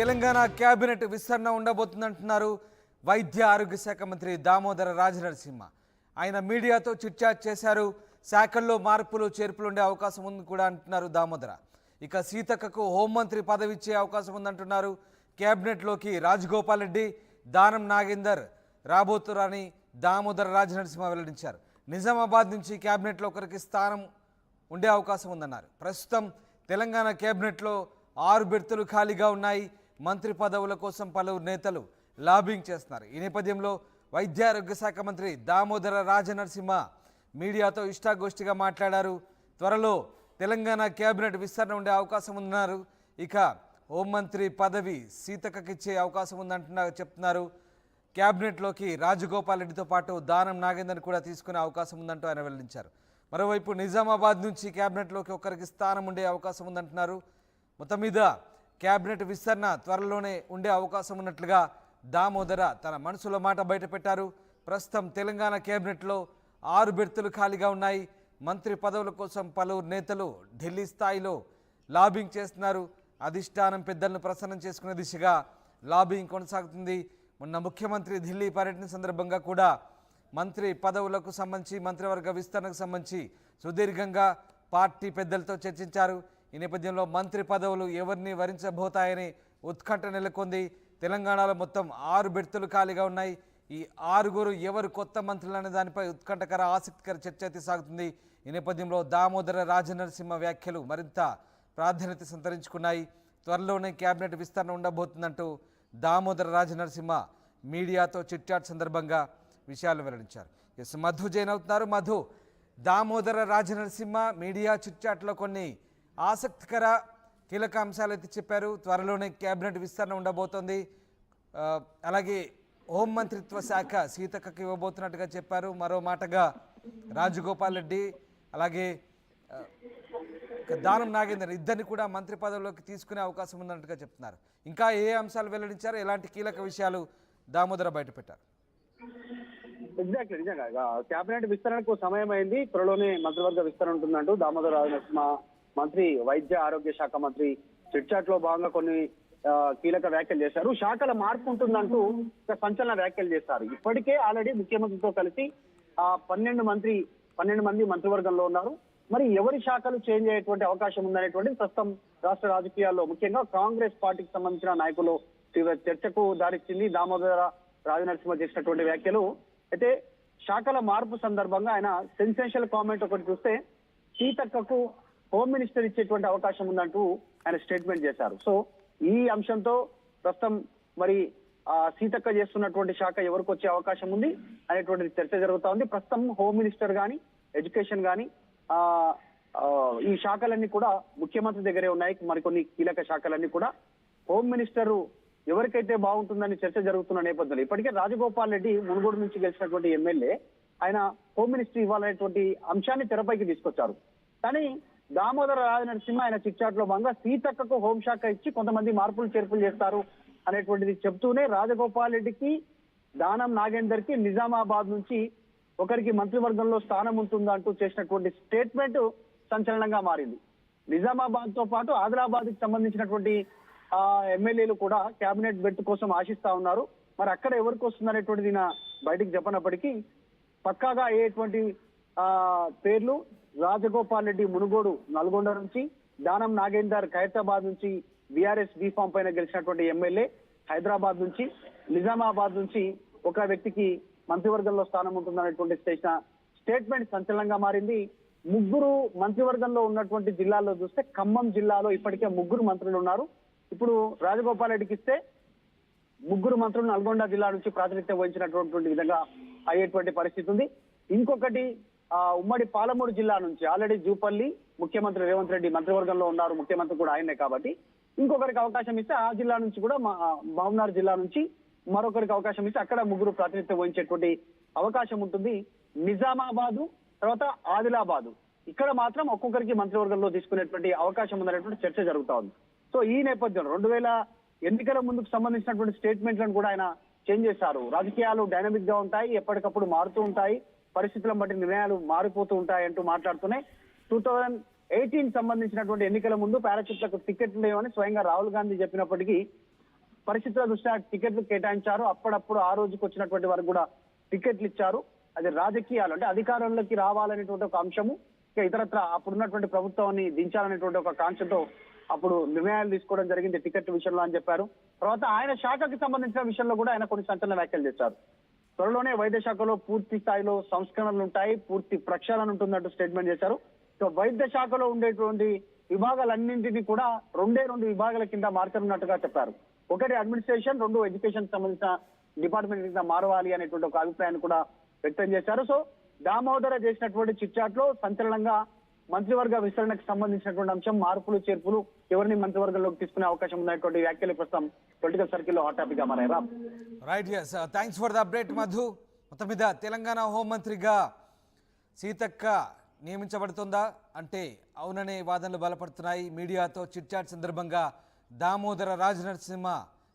Telangana cabinet విస్తరణ ఉండబోతుందంటున్నారు వైద్య ఆరోగ్య శాఖ మంత్రి దామోదర రాజనరసింహ. ఆయన మీడియాతో చిట్చాట్ చేశారు. శాఖల్లో మార్పులు చేర్పులు ఉండే అవకాశం ఉంది కూడా అంటున్నారు దామోదర. ఇక సీతక్కకు హోంమంత్రి పదవి ఇచ్చే అవకాశం ఉందంటున్నారు. కేబినెట్లోకి రాజగోపాల్ రెడ్డి, దానం నాగేందర్ రాబోతురాని దామోదర రాజనరసింహ వెల్లడించారు. నిజామాబాద్ నుంచి కేబినెట్లో ఒకరికి స్థానం ఉండే అవకాశం ఉందన్నారు. ప్రస్తుతం తెలంగాణ కేబినెట్లో 6 బెర్తులు ఖాళీగా ఉన్నాయి. మంత్రి పదవుల కోసం పలువురు నేతలు లాబింగ్ చేస్తున్నారు. ఈ నేపథ్యంలో వైద్య ఆరోగ్య శాఖ మంత్రి దామోదర రాజనరసింహ మీడియాతో ఇష్టాగోష్ఠిగా మాట్లాడారు. త్వరలో తెలంగాణ కేబినెట్ విస్తరణ ఉండే అవకాశం ఉందన్నారు. ఇక హోంమంత్రి పదవి సీతక్కకిచ్చే అవకాశం ఉందంటున్నారు చెప్తున్నారు. కేబినెట్లోకి రాజగోపాల్ రెడ్డితో పాటు దానం నాగేందర్ కూడా తీసుకునే అవకాశం ఉందంటూ ఆయన వెల్లడించారు. మరోవైపు నిజామాబాద్ నుంచి కేబినెట్లోకి ఒకరికి స్థానం ఉండే అవకాశం ఉందంటున్నారు. మొత్తం మీద కేబినెట్ విస్తరణ త్వరలోనే ఉండే అవకాశం ఉన్నట్లుగా దామోదర తన మనసులో మాట బయటపెట్టారు. ప్రస్తుతం తెలంగాణ కేబినెట్లో 6 బెర్తులు ఖాళీగా ఉన్నాయి. మంత్రి పదవుల కోసం పలువురు నేతలు ఢిల్లీ స్థాయిలో లాబింగ్ చేస్తున్నారు. అధిష్టానం పెద్దలను ప్రసన్నం చేసుకునే దిశగా లాబింగ్ కొనసాగుతుంది. మొన్న ముఖ్యమంత్రి ఢిల్లీ పర్యటన సందర్భంగా కూడా మంత్రి పదవులకు సంబంధించి మంత్రివర్గ విస్తరణకు సంబంధించి సుదీర్ఘంగా పార్టీ పెద్దలతో చర్చించారు. ఈ నేపథ్యంలో మంత్రి పదవులు ఎవరిని వరించబోతాయని ఉత్కంఠ నెలకొంది. తెలంగాణలో మొత్తం 6 బెర్తులు ఖాళీగా ఉన్నాయి. ఈ 6గురు ఎవరు కొత్త మంత్రులు అనే దానిపై ఉత్కంఠకర ఆసక్తికర చర్చ అయితే సాగుతుంది. ఈ నేపథ్యంలో దామోదర రాజనరసింహ వ్యాఖ్యలు మరింత ప్రాధాన్యత సంతరించుకున్నాయి. త్వరలోనే కేబినెట్ విస్తరణ ఉండబోతుందంటూ దామోదర రాజనరసింహ మీడియాతో చిట్చాట్ సందర్భంగా విషయాలు వెల్లడించారు. ఎస్ మధు జైన్ అవుతున్నారు. మధు, దామోదర రాజనరసింహ మీడియా చిట్చాట్లో కొన్ని ఆసక్తికర కీలక అంశాలు అయితే చెప్పారు. త్వరలోనే కేబినెట్ విస్తరణ ఉండబోతోంది. అలాగే హోంమంత్రిత్వ శాఖ సీతక్కకి ఇవ్వబోతున్నట్టుగా చెప్పారు. మరో మాటగా రాజగోపాల్ రెడ్డి అలాగే దానం నాగేందర్ ఇద్దరిని కూడా మంత్రి పదవిలోకి తీసుకునే అవకాశం ఉన్నట్టుగా చెప్తున్నారు. ఇంకా ఏ అంశాలు వెల్లడించారు, ఎలాంటి కీలక విషయాలు దామోదర బయటపెట్టారు? ఎగ్జాక్ట్లీ, నిజంగా కేబినెట్ విస్తరణకు సమయం అయింది. త్వరలోనే మంత్రివర్గ విస్తరణ ఉంటుందంటూ దామోదర రాజనరసింహ మంత్రి వైద్య ఆరోగ్య శాఖ మంత్రి చిట్చాట్ లో భాగంగా కొన్ని కీలక వ్యాఖ్యలు చేశారు. శాఖల మార్పు ఉంటుందంటూ సంచలన వ్యాఖ్యలు చేశారు. ఇప్పటికే ఆల్రెడీ ముఖ్యమంత్రితో కలిసి 12 మంది మంత్రివర్గంలో ఉన్నారు. మరి ఎవరి శాఖలు చేంజ్ అయ్యేటువంటి అవకాశం ఉందనేటువంటి ప్రస్తుతం రాష్ట్ర రాజకీయాల్లో ముఖ్యంగా కాంగ్రెస్ పార్టీకి సంబంధించిన నాయకులు తీవ్ర చర్చకు దారిచ్చింది దామోదర రాజనరసింహ చేసినటువంటి వ్యాఖ్యలు. అయితే శాఖల మార్పు సందర్భంగా ఆయన సెన్సేషనల్ కామెంట్ ఒకటి చూస్తే సీతక్కకు హోమ్ మినిస్టర్ ఇచ్చేటువంటి అవకాశం ఉందంటూ ఆయన స్టేట్మెంట్ చేశారు. సో ఈ అంశంతో ప్రస్తుతం మరి సీతక్క చేస్తున్నటువంటి శాఖ ఎవరికి వచ్చే అవకాశం ఉంది అనేటువంటి చర్చ జరుగుతా ఉంది. ప్రస్తుతం హోమ్ మినిస్టర్ గాని, ఎడ్యుకేషన్ గాని ఈ శాఖలన్నీ కూడా ముఖ్యమంత్రి దగ్గరే ఉన్నాయి. మరికొన్ని కీలక శాఖలన్నీ కూడా హోమ్ మినిస్టర్ ఎవరికైతే బాగుంటుందని చర్చ జరుగుతున్న నేపథ్యంలో ఇప్పటికే రాజగోపాల్ రెడ్డి మునుగోడు నుంచి గెలిచినటువంటి ఎమ్మెల్యే ఆయన హోమ్ మినిస్టర్ ఇవ్వాలనేటువంటి అంశాన్ని తెరపైకి తీసుకొచ్చారు. కానీ దామోదర రాజనరసింహ ఆయన చిట్చాట్ లో భాగంగా సీతక్కకు హోంశాఖ ఇచ్చి కొంతమంది మార్పులు చేర్పులు చేస్తారు అనేటువంటిది చెప్తూనే రాజగోపాల్ రెడ్డికి, దానం నాగేందర్ కి నిజామాబాద్ నుంచి ఒకరికి మంత్రివర్గంలో స్థానం ఉంటుందంటూ చేసినటువంటి స్టేట్మెంట్ సంచలనంగా మారింది. నిజామాబాద్ తో పాటు ఆదిలాబాద్ కి సంబంధించినటువంటి ఎమ్మెల్యేలు కూడా కేబినెట్ బెర్త్ కోసం ఆశిస్తా ఉన్నారు. మరి అక్కడ ఎవరికి వస్తుందనేటువంటిది బయటికి చెప్పనప్పటికీ పక్కాగా అయ్యేటువంటి పేర్లు రాజగోపాల్ రెడ్డి మునుగోడు నల్గొండ నుంచి, దానం నాగేందర్ ఖైరతాబాద్ నుంచి బీఆర్ఎస్ బీఫామ్ పైన గెలిచినటువంటి ఎమ్మెల్యే, హైదరాబాద్ నుంచి, నిజామాబాద్ నుంచి ఒక వ్యక్తికి మంత్రివర్గంలో స్థానం ఉంటుందనేటువంటి చేసిన స్టేట్మెంట్ సంచలనంగా మారింది. 3 మంత్రివర్గంలో ఉన్నటువంటి జిల్లాల్లో చూస్తే ఖమ్మం జిల్లాలో ఇప్పటికే 3 మంత్రులు ఉన్నారు. ఇప్పుడు రాజగోపాల్ రెడ్డికి ఇస్తే 3 మంత్రులు నల్గొండ జిల్లా నుంచి ప్రాతినిధ్యం వహించినటువంటి విధంగా అయ్యేటువంటి పరిస్థితి ఉంది. ఇంకొకటి ఉమ్మడి పాలమూరు జిల్లా నుంచి ఆల్రెడీ జూపల్లి ముఖ్యమంత్రి రేవంత్ రెడ్డి మంత్రివర్గంలో ఉన్నారు. ముఖ్యమంత్రి కూడా ఆయనే కాబట్టి ఇంకొకరికి అవకాశం ఇస్తే ఆ జిల్లా నుంచి కూడా మహబూబ్నగర్ జిల్లా నుంచి మరొకరికి అవకాశం ఇస్తే అక్కడ 3 ప్రాతినిధ్యం వహించేటువంటి అవకాశం ఉంటుంది. నిజామాబాదు తర్వాత ఆదిలాబాదు ఇక్కడ మాత్రం ఒక్కొక్కరికి మంత్రివర్గంలో తీసుకునేటువంటి అవకాశం ఉందనేటువంటి చర్చ జరుగుతా ఉంది. సో ఈ నేపథ్యంలో 2000 ఎన్నికల ముందుకు సంబంధించినటువంటి స్టేట్మెంట్లను కూడా ఆయన చేంజ్ చేశారు. రాజకీయాలు డైనమిక్ గా ఉంటాయి, ఎప్పటికప్పుడు మారుతూ ఉంటాయి, పరిస్థితులను బట్టి నిర్ణయాలు మారిపోతూ ఉంటాయి అంటూ మాట్లాడుతున్నాయి. 2018 సంబంధించినటువంటి ఎన్నికల ముందు పారాచూట్లకు టికెట్లు లేవని స్వయంగా రాహుల్ గాంధీ చెప్పినప్పటికీ పరిస్థితుల దృష్ట్యా టికెట్లు కేటాయించారు. అప్పుడప్పుడు ఆ రోజుకి వచ్చినటువంటి వారికి కూడా టికెట్లు ఇచ్చారు. అది రాజకీయాలు అంటే అధికారంలోకి రావాలనేటువంటి ఒక అంశము, ఇక ఇతరత్ర అప్పుడున్నటువంటి ప్రభుత్వాన్ని దించాలనేటువంటి ఒక కాన్సెప్ట్ అప్పుడు నిర్ణయాలు తీసుకోవడం జరిగింది టికెట్ విషయంలో అని చెప్పారు. తర్వాత ఆయన శాఖకి సంబంధించిన విషయంలో కూడా ఆయన కొన్ని సంచలన వ్యాఖ్యలు చేశారు. త్వరలోనే వైద్య శాఖలో పూర్తి స్థాయిలో సంస్కరణలు ఉంటాయి, పూర్తి ప్రక్షాళన ఉంటుందంటూ స్టేట్మెంట్ చేశారు. సో వైద్య శాఖలో ఉండేటువంటి విభాగాలన్నింటినీ కూడా రెండు విభాగాల కింద మార్చనున్నట్టుగా చెప్పారు. ఒకటి అడ్మినిస్ట్రేషన్, రెండు ఎడ్యుకేషన్ సంబంధించిన డిపార్ట్మెంట్ కింద మారవాలి అనేటువంటి ఒక అభిప్రాయాన్ని కూడా వ్యక్తం చేశారు. సో దామోదర చేసినటువంటి చిట్చాట్ లో సంచలనంగా మంత్రివర్గ విస్తరణకు సంబంధించినటువంటి అంశం, మార్పులు చేర్పులు, ఎవరిని మంత్రివర్గంలోకి తీసుకునే అవకాశం ఉన్నటువంటి వ్యాఖ్యలు ప్రస్తుతం పొలిటికల్ సర్కిల్లో హాట్ టాపిక్ గా మారాయి. Right, yes, thanks for the update Madhu. మొత్తం మీద తెలంగాణ హోంమంత్రిగా సీతక్క నియమించబడుతుందా అంటే అవుననే వాదనలు బలపడుతున్నాయి. మీడియాతో చిట్చాట్ సందర్భంగా దామోదర రాజనరసింహ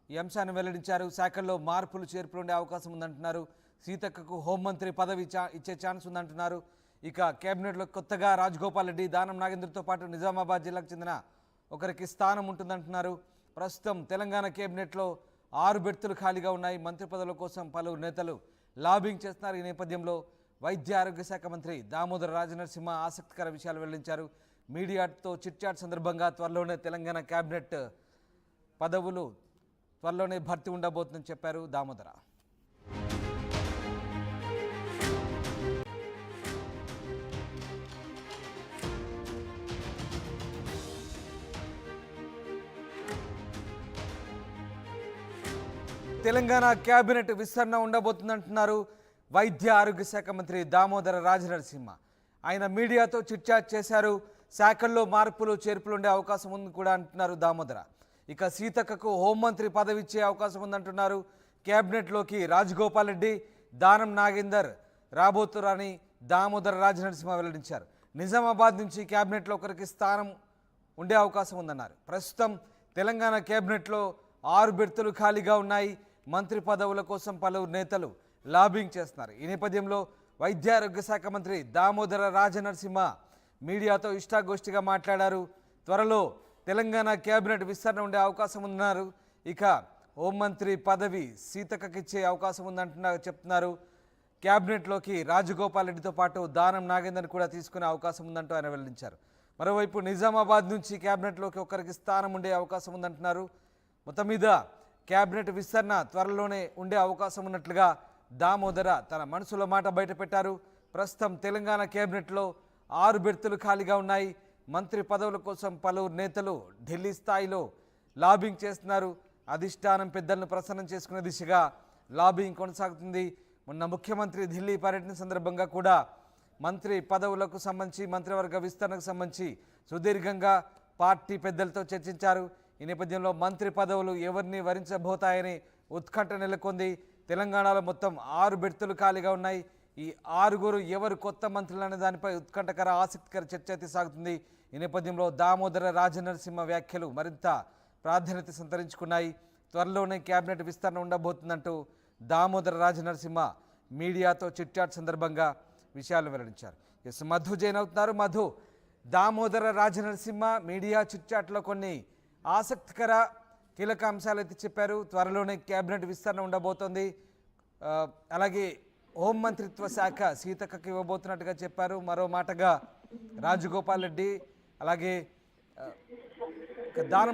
ఈ అంశాన్ని వెల్లడించారు. శాఖల్లో మార్పులు చేర్పులు ఉండే అవకాశం ఉందంటున్నారు. సీతక్కకు హోంమంత్రి పదవి ఇచ్చే ఛాన్స్ ఉందంటున్నారు. ఇక కేబినెట్లో కొత్తగా రాజగోపాల్ రెడ్డి, దానం నాగేంద్రతో పాటు నిజామాబాద్ జిల్లాకు చెందిన ఒకరికి స్థానం ఉంటుందంటున్నారు. ప్రస్తుతం తెలంగాణ కేబినెట్లో 6 బెర్తులు ఖాళీగా ఉన్నాయి. మంత్రి పదవుల కోసం పలువురు నేతలు లాబింగ్ చేస్తున్నారు. ఈ నేపథ్యంలో వైద్య ఆరోగ్య శాఖ మంత్రి దామోదర రాజనరసింహ ఆసక్తికర విషయాలు వెల్లడించారు. మీడియాతో చిట్చాట్ సందర్భంగా త్వరలోనే తెలంగాణ కేబినెట్ పదవులు త్వరలోనే భర్తీ ఉండబోతుందని చెప్పారు దామోదర. తెలంగాణ కేబినెట్ విస్తరణ ఉండబోతుందంటున్నారు వైద్య ఆరోగ్య శాఖ మంత్రి దామోదర రాజనరసింహ. ఆయన మీడియాతో చిట్చాట్ చేశారు. శాఖల్లో మార్పులు చేర్పులు ఉండే అవకాశం ఉంది కూడా అంటున్నారు దామోదర. ఇక సీతక్కకు హోంమంత్రి పదవి ఇచ్చే అవకాశం ఉందంటున్నారు. కేబినెట్లోకి రాజగోపాల్ రెడ్డి, దానం నాగేందర్ రాబోతురని దామోదర రాజనరసింహ వెల్లడించారు. నిజామాబాద్ నుంచి కేబినెట్లో ఒకరికి స్థానం ఉండే అవకాశం ఉందన్నారు. ప్రస్తుతం తెలంగాణ కేబినెట్లో 6 బెర్తులు ఖాళీగా ఉన్నాయి. మంత్రి పదవుల కోసం పలువురు నేతలు లాబింగ్ చేస్తున్నారు. ఈ నేపథ్యంలో వైద్య ఆరోగ్య శాఖ మంత్రి దామోదర రాజనరసింహ మీడియాతో ఇష్టాగోష్ఠిగా మాట్లాడారు. త్వరలో తెలంగాణ కేబినెట్ విస్తరణ ఉండే అవకాశం ఉందన్నారు. ఇక హోంమంత్రి పదవి సీతక్కకి ఇచ్చే అవకాశం చెప్తున్నారు. కేబినెట్లోకి రాజగోపాల్ రెడ్డితో పాటు దానం నాగేందర్ని కూడా తీసుకునే అవకాశం ఉందంటూ ఆయన వెల్లడించారు. మరోవైపు నిజామాబాద్ నుంచి కేబినెట్లోకి ఒకరికి స్థానం ఉండే అవకాశం ఉందంటున్నారు. మొత్తం మీద కేబినెట్ విస్తరణ త్వరలోనే ఉండే అవకాశం ఉన్నట్లుగా దామోదర తన మనసులో మాట బయటపెట్టారు. ప్రస్తుతం తెలంగాణ కేబినెట్లో 6 బెర్తులు ఖాళీగా ఉన్నాయి. మంత్రి పదవుల కోసం పలువురు నేతలు ఢిల్లీ స్థాయిలో లాబింగ్ చేస్తున్నారు. అధిష్టానం పెద్దలను ప్రసన్నం చేసుకునే దిశగా లాబింగ్ కొనసాగుతుంది. మొన్న ముఖ్యమంత్రి ఢిల్లీ పర్యటన సందర్భంగా కూడా మంత్రి పదవులకు సంబంధించి, మంత్రివర్గ విస్తరణకు సంబంధించి సుదీర్ఘంగా పార్టీ పెద్దలతో చర్చించారు. ఈ నేపథ్యంలో మంత్రి పదవులు ఎవరిని వరించబోతాయని ఉత్కంఠ నెలకొంది. తెలంగాణలో మొత్తం 6 బెర్తులు ఖాళీగా ఉన్నాయి. ఈ 6గురు ఎవరు కొత్త మంత్రులు అనే దానిపై ఉత్కంఠకర ఆసక్తికర చర్చ అయితే సాగుతుంది. ఈ నేపథ్యంలో దామోదర రాజనరసింహ వ్యాఖ్యలు మరింత ప్రాధాన్యత సంతరించుకున్నాయి. త్వరలోనే కేబినెట్ విస్తరణ ఉండబోతుందంటూ దామోదర రాజనరసింహ మీడియాతో చిట్చాట్ సందర్భంగా విషయాలు వెల్లడించారు. ఎస్, మధు జైన్ అవుతున్నారు. మధు, దామోదర రాజనరసింహ మీడియా చిట్చాట్లో కొన్ని ఆసక్తికర కీలక అంశాలు అయితే చెప్పారు. త్వరలోనే కేబినెట్ విస్తరణ ఉండబోతోంది. అలాగే హోంమంత్రిత్వ శాఖ సీతక్కకి ఇవ్వబోతున్నట్టుగా చెప్పారు. మరో మాటగా రాజగోపాల్ రెడ్డి, అలాగే దానం